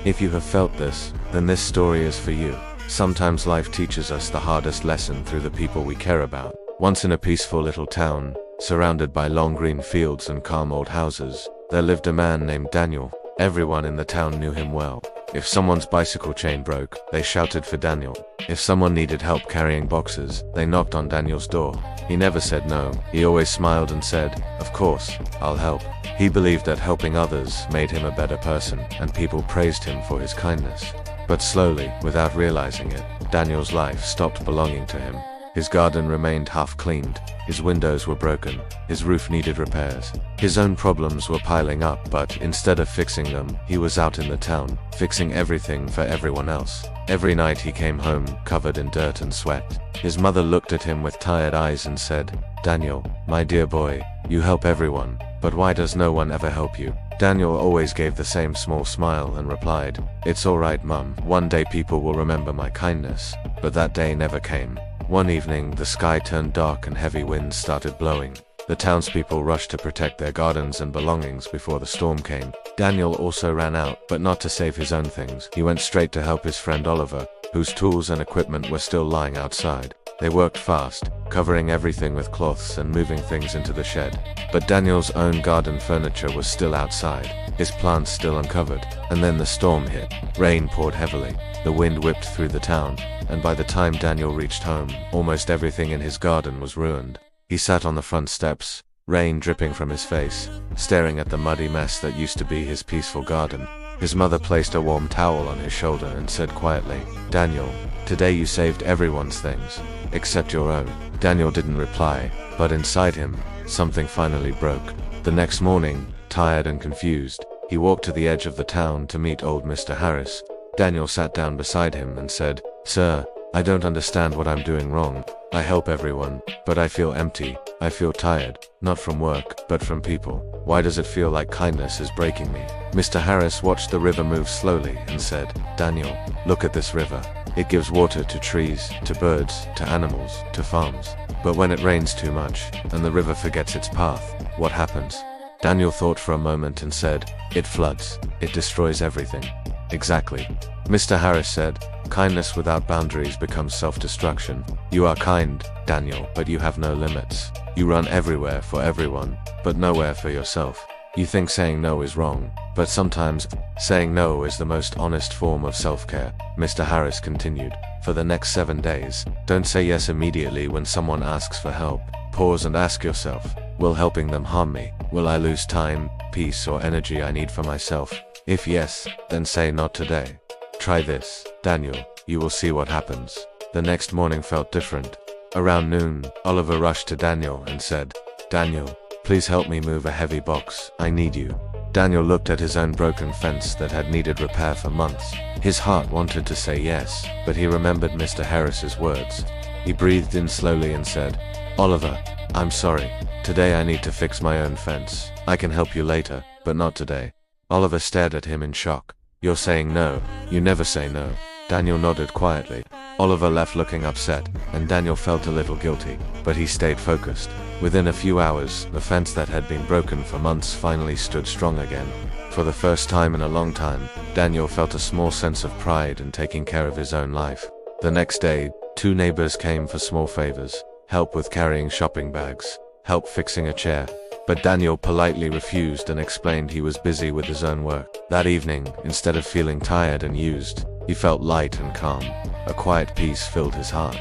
If you have felt this, then this story is for you. Sometimes life teaches us the hardest lesson through the people we care about. Once in a peaceful little town, surrounded by long green fields and calm old houses, there lived a man named Daniel. Everyone in the town knew him well. If someone's bicycle chain broke, they shouted for Daniel. If someone needed help carrying boxes, they knocked on Daniel's door. He never said no. He always smiled and said, "Of course, I'll help." He believed that helping others made him a better person, and people praised him for his kindness. But slowly, without realizing it, Daniel's life stopped belonging to him. His garden remained half-cleaned, his windows were broken, his roof needed repairs. His own problems were piling up, but instead of fixing them, he was out in the town, fixing everything for everyone else. Every night he came home, covered in dirt and sweat. His mother looked at him with tired eyes and said, "Daniel, my dear boy, you help everyone, but why does no one ever help you?" Daniel always gave the same small smile and replied, "It's all right, Mum. One day people will remember my kindness." But that day never came. One evening, the sky turned dark and heavy winds started blowing. The townspeople rushed to protect their gardens and belongings before the storm came. Daniel also ran out, but not to save his own things. He went straight to help his friend Oliver, whose tools and equipment were still lying outside. They worked fast, covering everything with cloths and moving things into the shed. But Daniel's own garden furniture was still outside, his plants still uncovered. And then the storm hit. Rain poured heavily. The wind whipped through the town, and by the time Daniel reached home, almost everything in his garden was ruined. He sat on the front steps, rain dripping from his face, staring at the muddy mess that used to be his peaceful garden. His mother placed a warm towel on his shoulder and said quietly, "Daniel, today you saved everyone's things, except your own." Daniel didn't reply, but inside him, something finally broke. The next morning, tired and confused, he walked to the edge of the town to meet old Mr. Harris. Daniel sat down beside him and said, "Sir, I don't understand what I'm doing wrong. I help everyone, but I feel empty. I feel tired, not from work, but from people. Why does it feel like kindness is breaking me?" Mr. Harris watched the river move slowly and said, "Daniel, look at this river. It gives water to trees, to birds, to animals, to farms. But when it rains too much, and the river forgets its path, what happens?" Daniel thought for a moment and said, "It floods. It destroys everything." "Exactly." Mr. Harris said, "Kindness without boundaries becomes self-destruction. You are kind, Daniel, but you have no limits. You run everywhere for everyone, but nowhere for yourself. You think saying no is wrong, but sometimes saying no is the most honest form of self-care." Mr. Harris continued, "For the next 7 days, don't say yes immediately when someone asks for help. Pause and ask yourself, will helping them harm me? Will I lose time, peace, or energy I need for myself? If yes, then say not today. Try this, Daniel, you will see what happens." The next morning felt different. Around noon, Oliver rushed to Daniel and said, "Daniel, please help me move a heavy box. I need you." Daniel looked at his own broken fence that had needed repair for months. His heart wanted to say yes, but he remembered Mr. Harris's words. He breathed in slowly and said, "Oliver, I'm sorry. Today I need to fix my own fence. I can help you later, but not today." Oliver stared at him in shock. "You're saying no. You never say no." Daniel nodded quietly. Oliver left looking upset, and Daniel felt a little guilty, but he stayed focused. Within a few hours, the fence that had been broken for months finally stood strong again. For the first time in a long time, Daniel felt a small sense of pride in taking care of his own life. The next day, 2 neighbors came for small favors: help with carrying shopping bags, help fixing a chair. But Daniel politely refused and explained he was busy with his own work. That evening, instead of feeling tired and used, he felt light and calm. A quiet peace filled his heart.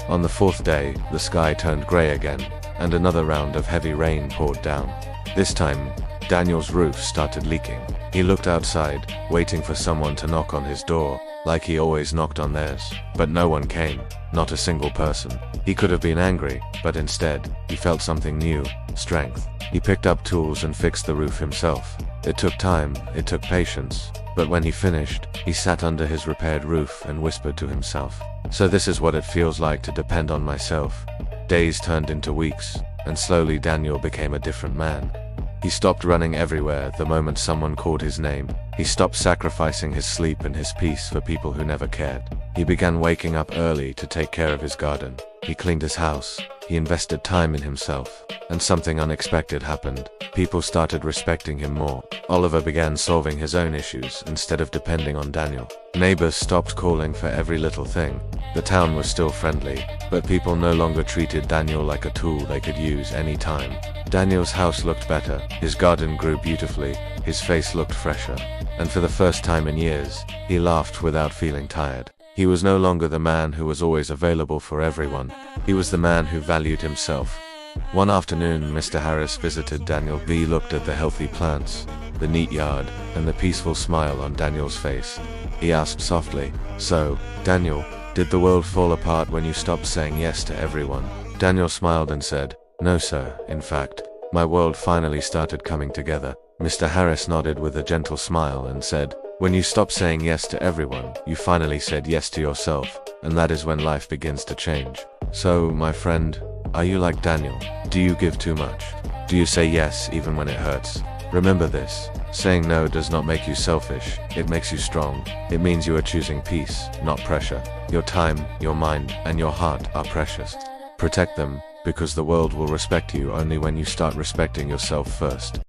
On the 4th day, the sky turned gray again, and another round of heavy rain poured down. This time, Daniel's roof started leaking. He looked outside, waiting for someone to knock on his door, like he always knocked on theirs. But no one came, not a single person. He could have been angry, but instead, he felt something new: strength. He picked up tools and fixed the roof himself. It took time, it took patience, but when he finished, he sat under his repaired roof and whispered to himself, "So this is what it feels like to depend on myself." Days turned into weeks, and slowly Daniel became a different man. He stopped running everywhere the moment someone called his name. He stopped sacrificing his sleep and his peace for people who never cared. He began waking up early to take care of his garden. He cleaned his house, He invested time in himself. And something unexpected happened. People started respecting him more. Oliver began solving his own issues instead of depending on Daniel. Neighbors stopped calling for every little thing. The town was still friendly, but people no longer treated Daniel like a tool they could use any time. Daniel's house looked better, his garden grew beautifully, his face looked fresher, and for the first time in years, he laughed without feeling tired. He was no longer the man who was always available for everyone. He was the man who valued himself. One afternoon, Mr. Harris visited Daniel. He looked at the healthy plants, the neat yard, and the peaceful smile on Daniel's face. He asked softly, "So, Daniel, did the world fall apart when you stopped saying yes to everyone?" Daniel smiled and said, "No, sir. In fact, my world finally started coming together." Mr. Harris nodded with a gentle smile and said, "When you stop saying yes to everyone, you finally said yes to yourself, and that is when life begins to change." So, my friend, are you like Daniel? Do you give too much? Do you say yes even when it hurts? Remember this, saying no does not make you selfish, it makes you strong. It means you are choosing peace, not pressure. Your time, your mind, and your heart are precious. Protect them, because the world will respect you only when you start respecting yourself first.